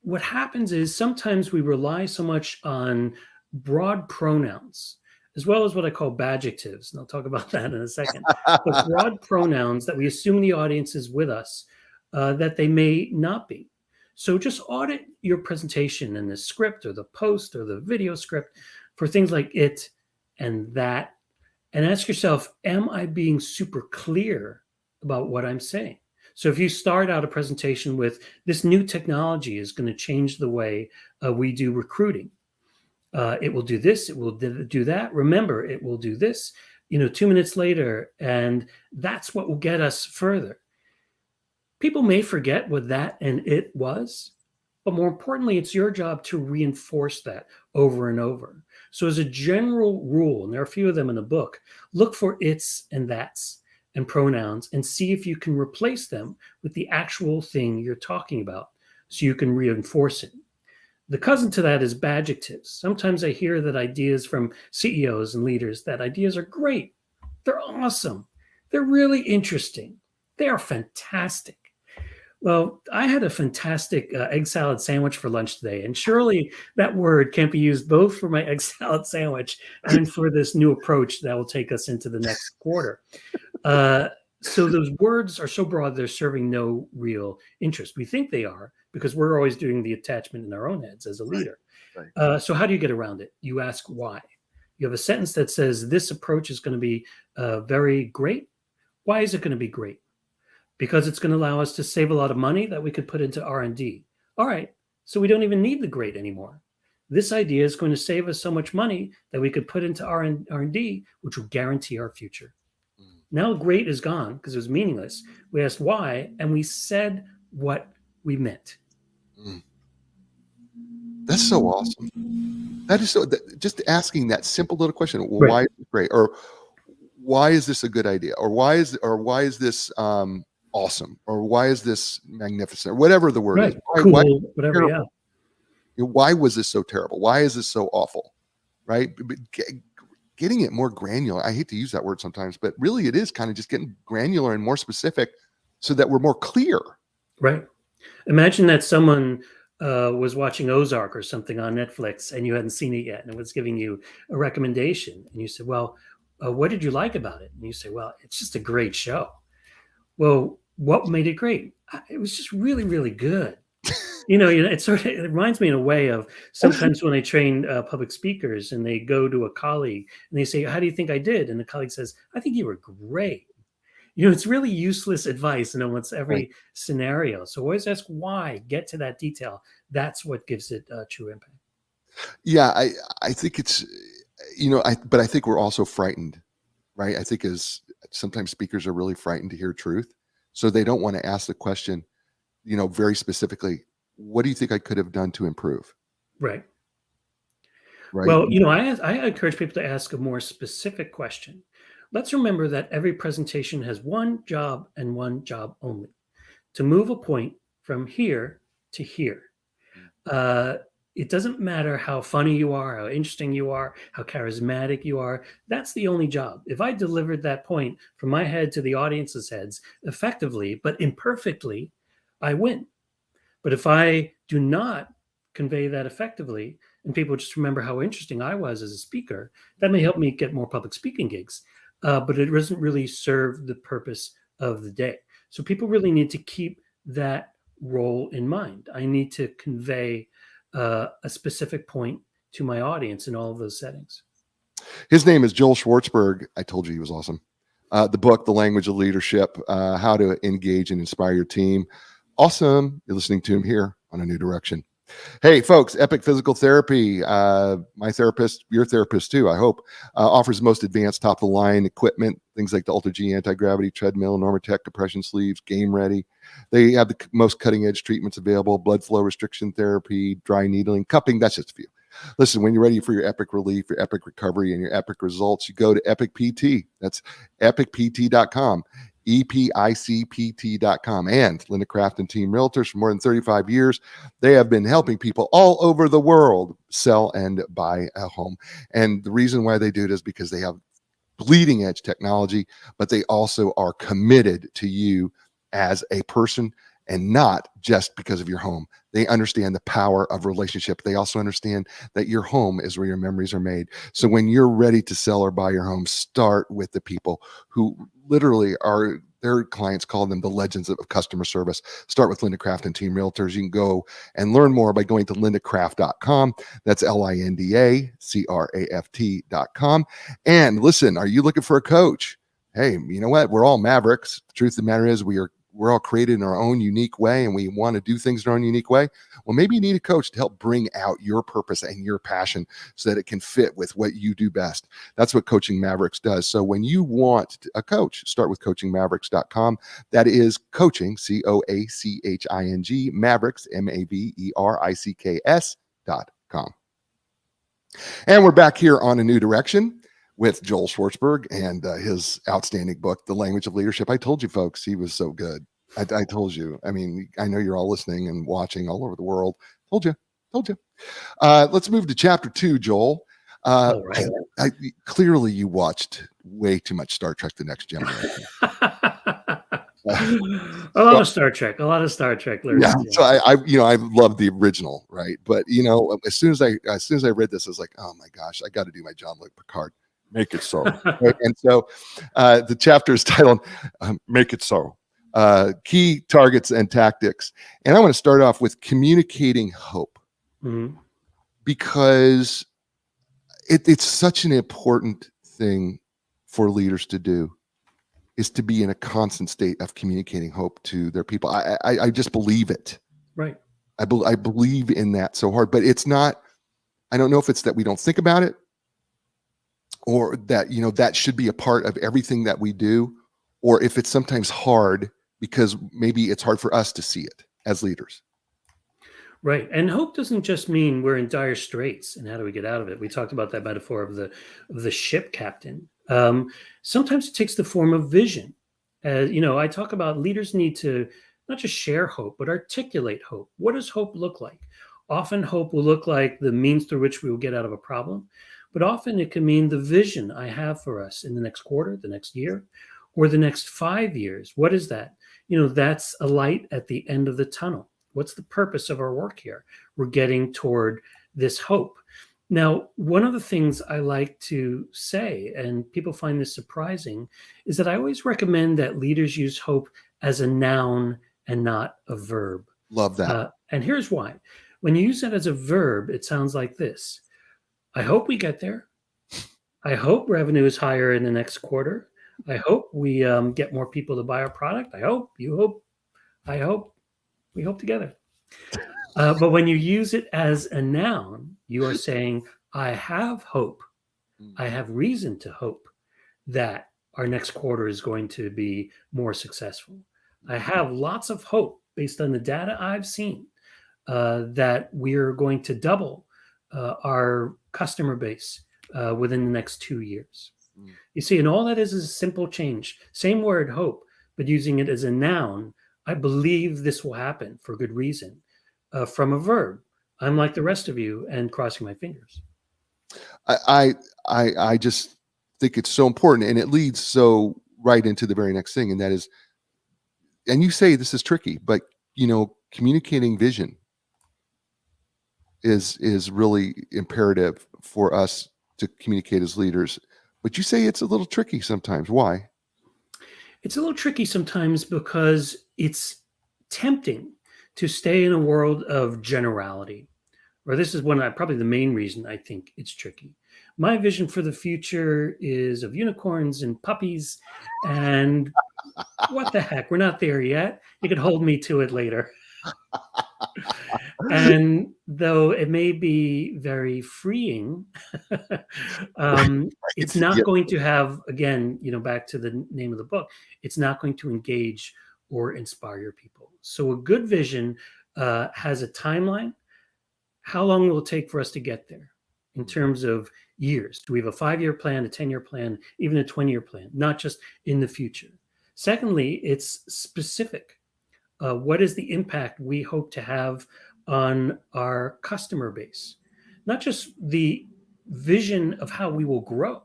what happens is sometimes we rely so much on broad pronouns, as well as what I call badjectives. And I'll talk about that in a second. But broad pronouns that we assume the audience is with us, that they may not be. So just audit your presentation and the script or the post or the video script for things like it and that. And ask yourself, am I being super clear about what I'm saying? So if you start out a presentation with this new technology is going to change the way we do recruiting. It will do this, it will do that. Remember, it will do this, 2 minutes later, and that's what will get us further. People may forget what that and it was, but more importantly, it's your job to reinforce that over and over. So as a general rule, and there are a few of them in the book, look for its and that's and pronouns and see if you can replace them with the actual thing you're talking about so you can reinforce it. The cousin to that is badjectives. Sometimes I hear that ideas from CEOs and leaders, that ideas are great. They're awesome. They're really interesting. They are fantastic. Well, I had a fantastic egg salad sandwich for lunch today, and surely that word can't be used both for my egg salad sandwich and for this new approach that will take us into the next quarter. So those words are so broad, they're serving no real interest. We think they are because we're always doing the attachment in our own heads as a leader. Right. So how do you get around it? You ask why. You have a sentence that says this approach is going to be very great. Why is it going to be great? Because it's going to allow us to save a lot of money that we could put into R&D. All right, so we don't even need the great anymore. This idea is going to save us so much money that we could put into R&D, which will guarantee our future. Now great is gone because it was meaningless. We asked why, and we said what we meant. That's so awesome. That is so. Just asking that simple little question: why is it great, or why is this a good idea, or why is this awesome, or why is this magnificent, or whatever the word is. Cool, whatever. Yeah. Why was this so terrible? Why is this so awful? Right. Getting it more granular. I hate to use that word sometimes, but really it is kind of just getting granular and more specific so that we're more clear. Right. Imagine that someone was watching Ozark or something on Netflix and you hadn't seen it yet and it was giving you a recommendation. And you said, well, what did you like about it? And you say, well, it's just a great show. Well, what made it great? It was just really, really good. It reminds me in a way of sometimes when I train public speakers and they go to a colleague and they say, how do you think I did? And the colleague says, I think you were great. It's really useless advice in almost every scenario. So always ask why, get to that detail. That's what gives it true impact. Yeah, I think it's, but I think we're also frightened, right? I think as sometimes speakers are really frightened to hear truth. So they don't want to ask the question, very specifically, what do you think I could have done to improve? Right. Well, I encourage people to ask a more specific question. Let's remember that every presentation has one job and one job only: to move a point from here to here. Uh, it doesn't matter how funny you are, how interesting you are, how charismatic you are. That's the only job. If I delivered that point from my head to the audience's heads effectively, but imperfectly, I win. But if I do not convey that effectively and people just remember how interesting I was as a speaker, that may help me get more public speaking gigs. But it doesn't really serve the purpose of the day. So people really need to keep that role in mind. I need to convey a specific point to my audience in all of those settings. His name is Joel Schwartzberg. I told you he was awesome. The book, The Language of Leadership, How to Engage and Inspire Your Team. Awesome. You're listening to him here on A New Direction. Hey, folks, Epic Physical Therapy, my therapist, your therapist too, I hope, offers the most advanced top-of-the-line equipment, things like the Ultra G anti-gravity treadmill, Normatec compression sleeves, Game Ready. They have the most cutting-edge treatments available: blood flow restriction therapy, dry needling, cupping. That's just a few. Listen, when you're ready for your epic relief, your epic recovery, and your epic results, you go to Epic PT. That's epicpt.com. EPICPT.com. And Linda Craft and Team Realtors, for more than 35 years, they have been helping people all over the world sell and buy a home. And the reason why they do it is because they have bleeding edge technology, but they also are committed to you as a person, and not just because of your home. They understand the power of relationship. They also understand that your home is where your memories are made. So when you're ready to sell or buy your home, start with the people who literally are, their clients call them the legends of customer service. Start with Linda Craft and Team Realtors. You can go and learn more by going to lindacraft.com. That's LINDACRAFT.com. And listen, are you looking for a coach? Hey, you know what? We're all mavericks. The truth of the matter is we're all created in our own unique way, and we want to do things in our own unique way. Well, maybe you need a coach to help bring out your purpose and your passion so that it can fit with what you do best. That's what Coaching Mavericks does. So when you want a coach, start with coachingmavericks.com. That is coaching, COACHING, Mavericks, MAVERICKS.com. And we're back here on A New Direction with Joel Schwartzberg and his outstanding book, The Language of Leadership. I told you, folks, he was so good. I told you. I mean, I know you're all listening and watching all over the world. Told you. Let's move to chapter 2, Joel. Right. Clearly, you watched way too much Star Trek: The Next Generation. A lot of Star Trek. Yeah. So I love the original, right? But as soon as I read this, I was like, oh my gosh, I got to do my Jean-Luc Picard. Make it so. Right? And so the chapter is titled Make It So. Key Targets and Tactics. And I want to start off with communicating hope. Mm-hmm. Because it's such an important thing for leaders to do, is to be in a constant state of communicating hope to their people. I just believe it. Right. I believe in that so hard, but it's not, I don't know if it's that we don't think about it, or that, that should be a part of everything that we do, or if it's sometimes hard because maybe it's hard for us to see it as leaders. Right. And hope doesn't just mean we're in dire straits and how do we get out of it. We talked about that metaphor of the ship captain. Sometimes it takes the form of vision. I talk about leaders need to not just share hope, but articulate hope. What does hope look like? Often hope will look like the means through which we will get out of a problem, but often it can mean the vision I have for us in the next quarter, the next year, or the next 5 years. What is that? That's a light at the end of the tunnel. What's the purpose of our work here? We're getting toward this hope. Now, one of the things I like to say, and people find this surprising, is that I always recommend that leaders use hope as a noun and not a verb. Love that. And here's why. When you use it as a verb, it sounds like this: I hope we get there. I hope revenue is higher in the next quarter. I hope we get more people to buy our product. I hope, you hope, I hope, we hope together. But when you use it as a noun, you are saying, I have hope. I have reason to hope that our next quarter is going to be more successful. I have lots of hope based on the data I've seen that we're going to double our customer base within the next 2 years. You see, and all that is a simple change. Same word, hope, but using it as a noun. I believe this will happen for good reason. From a verb, I'm like the rest of you and crossing my fingers. I just think it's so important, and it leads so right into the very next thing, and that is, and you say this is tricky, but communicating vision is really imperative for us to communicate as leaders. But you say it's a little tricky sometimes. Why? It's a little tricky sometimes because it's tempting to stay in a world of generality. Or this is probably the main reason I think it's tricky. My vision for the future is of unicorns and puppies, and what the heck, we're not there yet. You can hold me to it later. And though it may be very freeing, it's Yeah. not going to have, again, back to the name of the book, it's not going to engage or inspire your people. So a good vision has a timeline. How long will it take for us to get there in terms of years? Do we have a 5-year plan, a 10-year plan, even a 20-year plan, not just in the future? Secondly, it's specific. What is the impact we hope to have on our customer base? Not just the vision of how we will grow,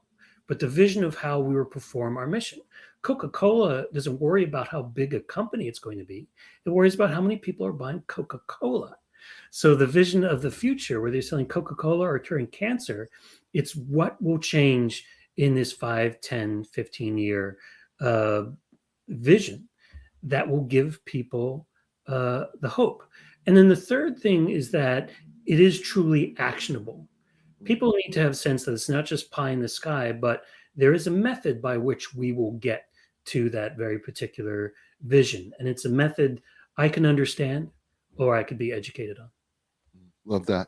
but the vision of how we will perform our mission. Coca-Cola doesn't worry about how big a company it's going to be. It worries about how many people are buying Coca-Cola. So the vision of the future, whether you're selling Coca-Cola or curing cancer, it's what will change in this 5, 10, 15-year vision that will give people the hope. And then the third thing is that it is truly actionable. People need to have a sense that it's not just pie in the sky, but there is a method by which we will get to that very particular vision. And it's a method I can understand or I could be educated on. Love that.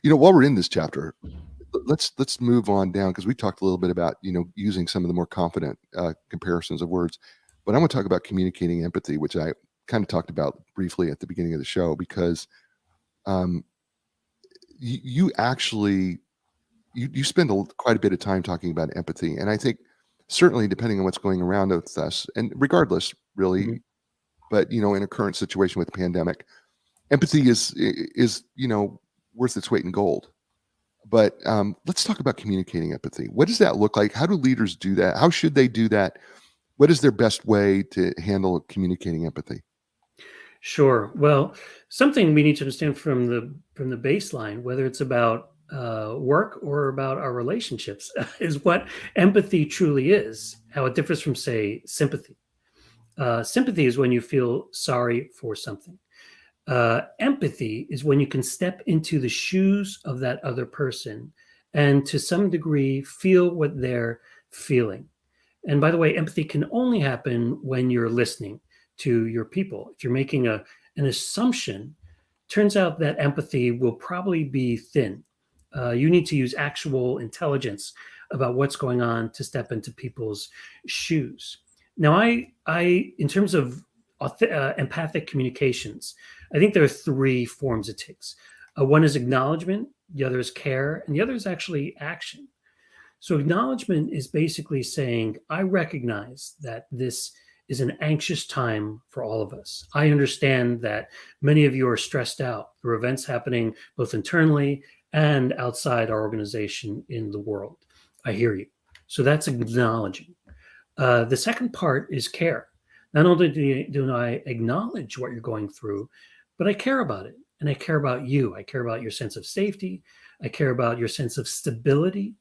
While we're in this chapter, let's move on down, because we talked a little bit about using some of the more confident comparisons of words, but I want to talk about communicating empathy, which I kind of talked about briefly at the beginning of the show, because you actually you spend quite a bit of time talking about empathy, and I think certainly depending on what's going around with us, and regardless, really, Mm-hmm. but in a current situation with the pandemic, empathy is worth its weight in gold. But let's talk about communicating empathy. What does that look like? How do leaders do that? How should they do that? What is their best way to handle communicating empathy? Sure. Well, something we need to understand from the baseline, whether it's about work or about our relationships, is what empathy truly is. How it differs from, say, sympathy. Sympathy is when you feel sorry for something. Empathy is when you can step into the shoes of that other person and to some degree feel what they're feeling. And by the way, empathy can only happen when you're listening to your people. If you're making an assumption, turns out that empathy will probably be thin. You need to use actual intelligence about what's going on to step into people's shoes. Now, in terms of empathic communications, I think there are 3 forms it takes. One is acknowledgement, the other is care, and the other is actually action. So acknowledgement is basically saying, I recognize that this is an anxious time for all of us. I understand that many of you are stressed out. There are events happening both internally and outside our organization in the world. I hear you. So that's acknowledging. The second part is care. Not only do I acknowledge what you're going through, but I care about it. And I care about you. I care about your sense of safety. I care about your sense of stability.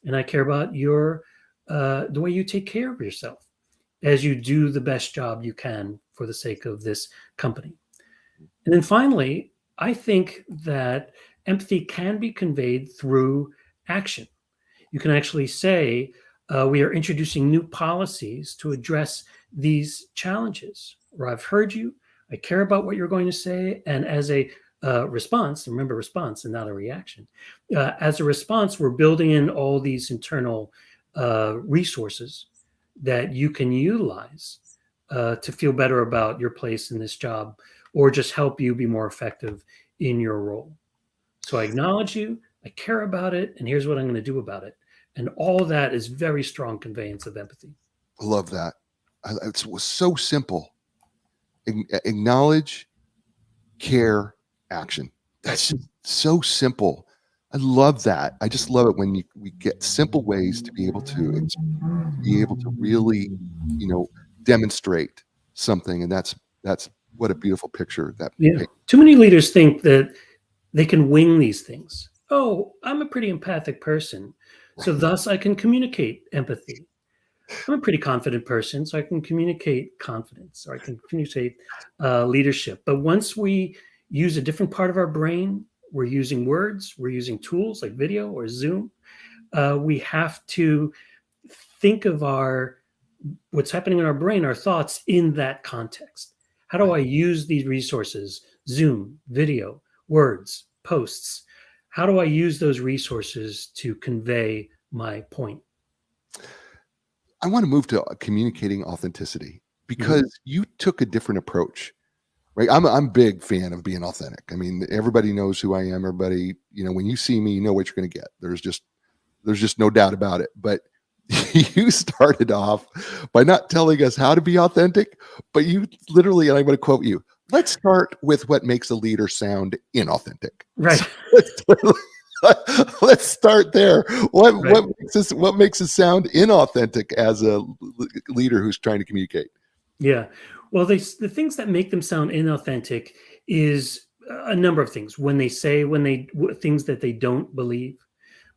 And I care about the way you take care of yourself as you do the best job you can for the sake of this company. And then finally, I think that empathy can be conveyed through action. You can actually say, we are introducing new policies to address these challenges, or I've heard you, I care about what you're going to say, and as a response, remember response and not a reaction, as a response, we're building in all these internal resources that you can utilize to feel better about your place in this job, or just help you be more effective in your role. So I acknowledge you, I care about it, and here's what I'm going to do about it. And all that is very strong conveyance of empathy. I love that. It was so simple. Acknowledge, care, action. That's just so simple. I love that. I just love it when we get simple ways to be able to really, demonstrate something, and that's what a beautiful picture that Yeah. paints. Too many leaders think that they can wing these things. Oh, I'm a pretty empathic person, so thus I can communicate empathy. I'm a pretty confident person, so I can communicate confidence, or I can communicate leadership. But once we use a different part of our brain, we're using words, we're using tools like video or Zoom. We have to think of what's happening in our brain, our thoughts in that context. How do I use these resources? Zoom, video, words, posts. How do I use those resources to convey my point? I want to move to communicating authenticity because you took a different approach, right? I'm a big fan of being authentic. I mean, everybody knows who I am. Everybody, when you see me, you know what you're going to get. There's just no doubt about it. But you started off by not telling us how to be authentic, but you literally, and I'm going to quote you, let's start with what makes a leader sound inauthentic. Right. So let's start there. What makes us sound inauthentic as a leader who's trying to communicate? Yeah. Well, the things that make them sound inauthentic is a number of things. When they say things that they don't believe,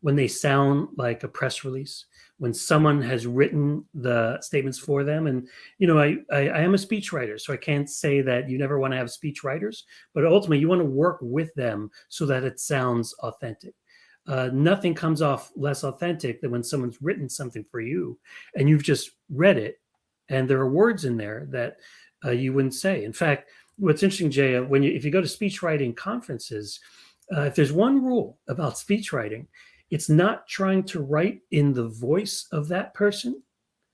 when they sound like a press release, when someone has written the statements for them. And, I am a speechwriter, so I can't say that you never want to have speech writers, but ultimately you want to work with them so that it sounds authentic. Nothing comes off less authentic than when someone's written something for you and you've just read it and there are words in there that you wouldn't say. In fact, what's interesting, Jay, if you go to speech writing conferences, if there's one rule about speech writing, it's not trying to write in the voice of that person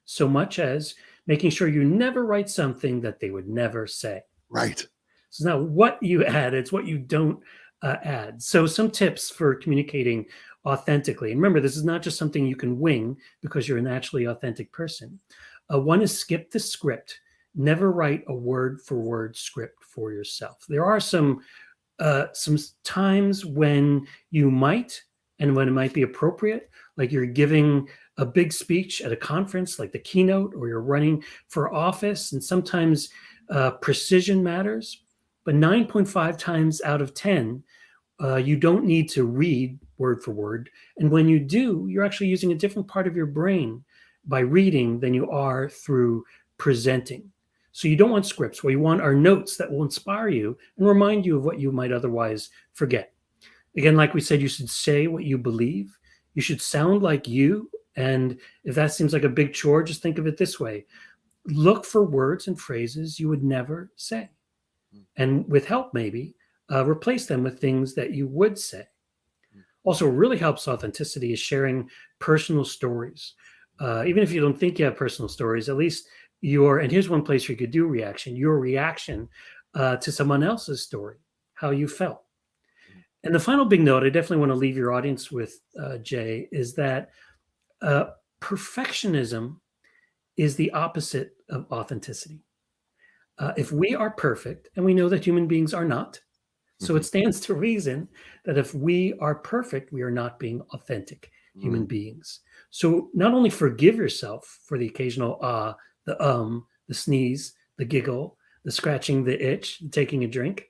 so much as making sure you never write something that they would never say. Right. It's not what you add, it's what you don't add. So some tips for communicating authentically. And remember, this is not just something you can wing because you're a naturally authentic person. One is skip the script. Never write a word for word script for yourself. There are some times when you might, and when it might be appropriate, like you're giving a big speech at a conference, like the keynote, or you're running for office, and sometimes precision matters. But 9.5 times out of 10, you don't need to read word for word. And when you do, you're actually using a different part of your brain by reading than you are through presenting. So you don't want scripts. What you want are notes that will inspire you and remind you of what you might otherwise forget. Again, like we said, you should say what you believe. You should sound like you. And if that seems like a big chore, just think of it this way. Look for words and phrases you would never say. And with help, maybe, replace them with things that you would say. Also, really helps authenticity is sharing personal stories. Even if you don't think you have personal stories, at least and here's one place where you could do your reaction to someone else's story, how you felt. And the final big note I definitely want to leave your audience with, Jay, is that perfectionism is the opposite of authenticity. If we are perfect, and we know that human beings are not, so it stands to reason that if we are perfect, we are not being authentic human beings. So not only forgive yourself for the occasional the sneeze, the giggle, the scratching the itch, taking a drink,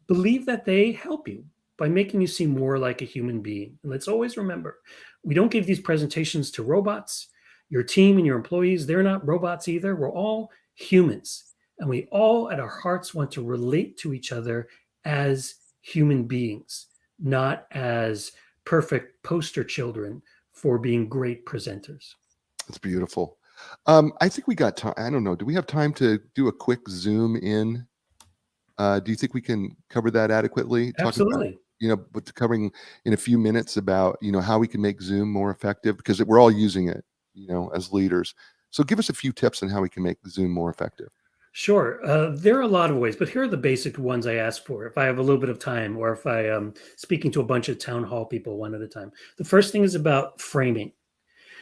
believe that they help you by making you seem more like a human being. And let's always remember, we don't give these presentations to robots. Your team and your employees, they're not robots either. We're all humans. And we all at our hearts want to relate to each other as human beings, not as perfect poster children for being great presenters. That's beautiful. I think we got time. I don't know. Do we have time to do a quick zoom in? Do you think we can cover that adequately? Absolutely. Talk about, but covering in a few minutes about, how we can make Zoom more effective, because we're all using it, as leaders. So give us a few tips on how we can make Zoom more effective. Sure. There are a lot of ways, but here are the basic ones I ask for if I have a little bit of time or if I am speaking to a bunch of town hall people one at a time. The first thing is about framing.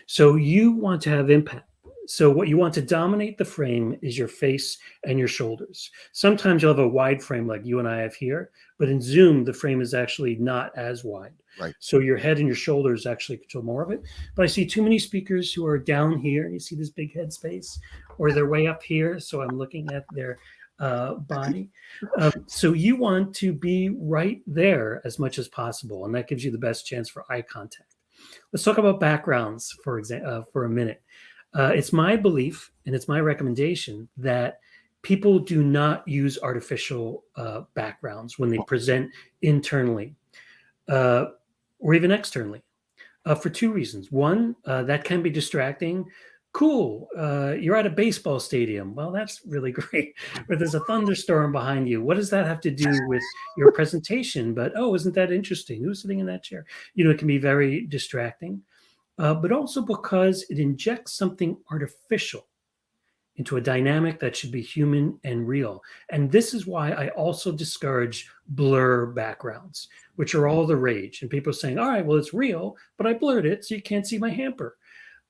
So you want to have impact. So what you want to dominate the frame is your face and your shoulders. Sometimes you'll have a wide frame like you and I have here, but in Zoom, the frame is actually not as wide. Right. So your head and your shoulders actually control more of it. But I see too many speakers who are down here. You see this big head space, or they're way up here. So I'm looking at their body. So you want to be right there as much as possible, and that gives you the best chance for eye contact. Let's talk about backgrounds for a minute. It's my belief and it's my recommendation that people do not use artificial backgrounds when they present internally or even externally for two reasons. One, that can be distracting. Cool, you're at a baseball stadium. Well, that's really great. But there's a thunderstorm behind you. What does that have to do with your presentation? But oh, isn't that interesting? Who's sitting in that chair? It can be very distracting, but also because it injects something artificial into a dynamic that should be human and real. And this is why I also discourage blur backgrounds, which are all the rage. And people are saying, all right, well, it's real, but I blurred it so you can't see my hamper.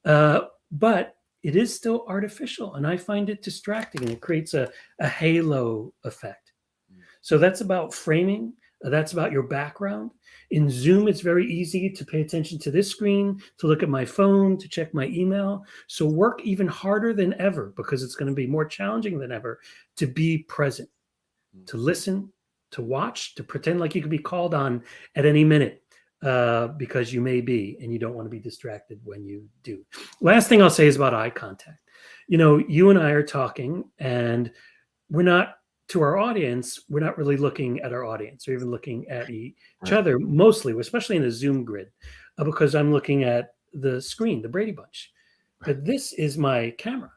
But it is still artificial, and I find it distracting, and it creates a halo effect. So that's about framing. That's about your background. In Zoom, it's very easy to pay attention to this screen, to look at my phone, to check my email. So work even harder than ever, because it's going to be more challenging than ever to be present, to listen, to watch, to pretend like you could be called on at any minute. Because you may be, and you don't want to be distracted when you do. Last thing I'll say is about eye contact. You and I are talking, and we're not, to our audience, we're not really looking at our audience or even looking at each other, mostly, especially in a Zoom grid, because I'm looking at the screen, the Brady Bunch. But this is my camera.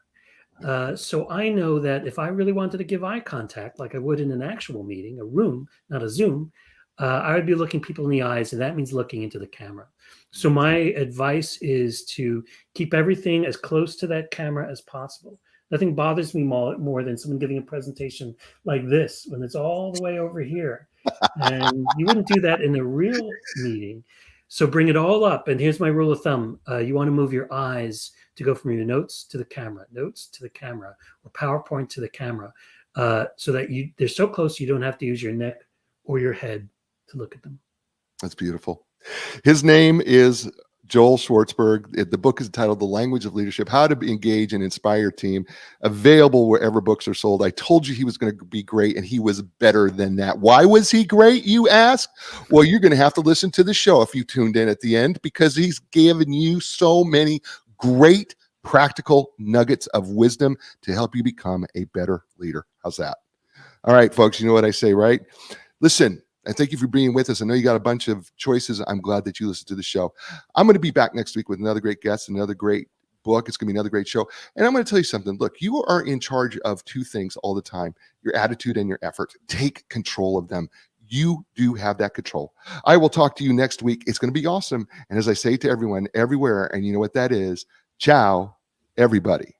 So I know that if I really wanted to give eye contact, like I would in an actual meeting, a room, not a Zoom, I would be looking people in the eyes, and that means looking into the camera. So my advice is to keep everything as close to that camera as possible. Nothing bothers me more than someone giving a presentation like this when it's all the way over here. And you wouldn't do that in a real meeting. So bring it all up. And here's my rule of thumb. You want to move your eyes to go from your notes to the camera, or PowerPoint to the camera, so that they're so close you don't have to use your neck or your head to look at them. That's beautiful. His name is Joel Schwartzberg. The book is entitled The Language of Leadership, How to Engage and Inspire Your Team, available wherever books are sold. I told you he was going to be great, and he was better than that. Why was he great, you ask? Well, you're going to have to listen to the show if you tuned in at the end, because he's given you so many great practical nuggets of wisdom to help you become a better leader. How's that? All right, folks, you know what I say, right? Listen, and thank you for being with us. I know you got a bunch of choices. I'm glad that you listened to the show. I'm going to be back next week with another great guest, another great book. It's going to be another great show. And I'm going to tell you something. Look, you are in charge of two things all the time: your attitude and your effort. Take control of them. You do have that control. I will talk to you next week. It's going to be awesome. And as I say to everyone, everywhere, and you know what that is, ciao, everybody.